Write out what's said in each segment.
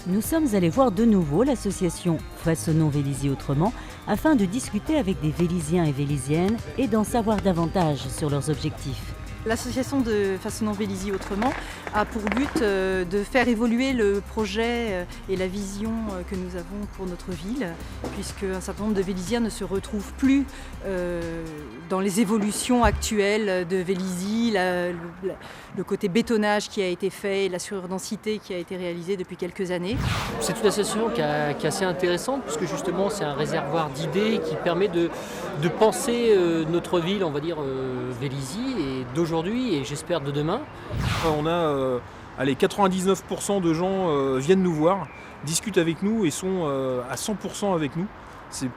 Nous sommes allés voir de nouveau l'association Façonnons Vélizy Autrement afin de discuter avec des Vélisiens et Vélisiennes et d'en savoir davantage sur leurs objectifs. L'association de Façonnons Vélizy Autrement a pour but de faire évoluer le projet et la vision que nous avons pour notre ville, puisque un certain nombre de Vélisiens ne se retrouvent plus dans les évolutions actuelles de Vélizy, le côté bétonnage qui a été fait, la surdensité qui a été réalisée depuis quelques années. C'est une association qui est assez intéressante, puisque justement c'est un réservoir d'idées qui permet de penser notre ville, on va dire Vélizy, et d'aujourd'hui et j'espère de demain. On a 99% de gens viennent nous voir, discutent avec nous et sont à 100% avec nous. C'est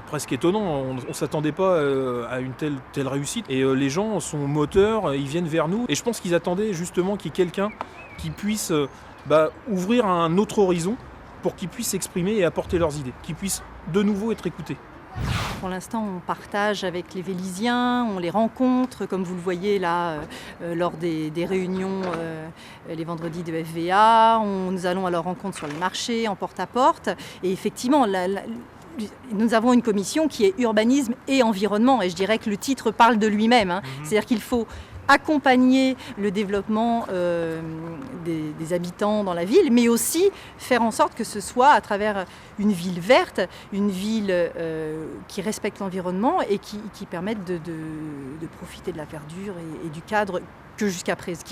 presque étonnant, on ne s'attendait pas à une telle réussite. Et les gens sont moteurs, ils viennent vers nous. Et je pense qu'ils attendaient justement qu'il y ait quelqu'un qui puisse ouvrir un autre horizon pour qu'ils puissent s'exprimer et apporter leurs idées, qu'ils puissent de nouveau être écoutés. Pour l'instant, on partage avec les Vélisiens, on les rencontre, comme vous le voyez là, lors des réunions les vendredis de FVA. Nous allons à leur rencontre sur les marchés, en porte-à-porte. Et effectivement, nous avons une commission qui est urbanisme et environnement. Et je dirais que le titre parle de lui-même. C'est-à-dire qu'il faut accompagner le développement des habitants dans la ville, mais aussi faire en sorte que ce soit à travers une ville verte, une ville qui respecte l'environnement et qui permette de profiter de la verdure et du cadre qui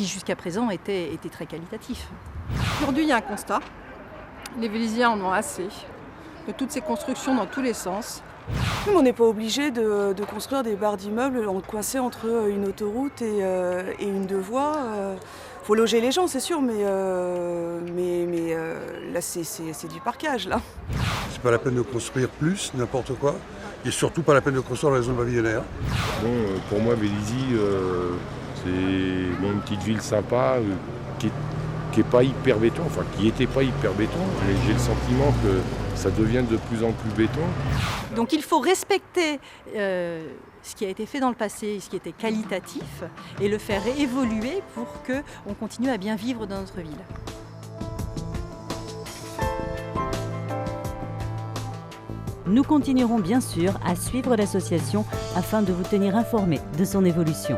jusqu'à présent était très qualitatif. Aujourd'hui, il y a un constat. Les Vélisiens en ont assez de toutes ces constructions dans tous les sens. On n'est pas obligé de construire des barres d'immeubles coincés entre une autoroute et une deux voies. Faut loger les gens, c'est sûr, mais là, c'est du parquage, là. C'est pas la peine de construire plus, n'importe quoi, et surtout pas la peine de construire dans les zones pavillonnaires. Bon, pour moi, Vélizy, c'est une petite ville sympa, qui est pas hyper béton, enfin qui n'était pas hyper béton, mais j'ai le sentiment que ça devient de plus en plus béton. Donc il faut respecter ce qui a été fait dans le passé, ce qui était qualitatif, et le faire évoluer pour qu'on continue à bien vivre dans notre ville. Nous continuerons bien sûr à suivre l'association afin de vous tenir informés de son évolution.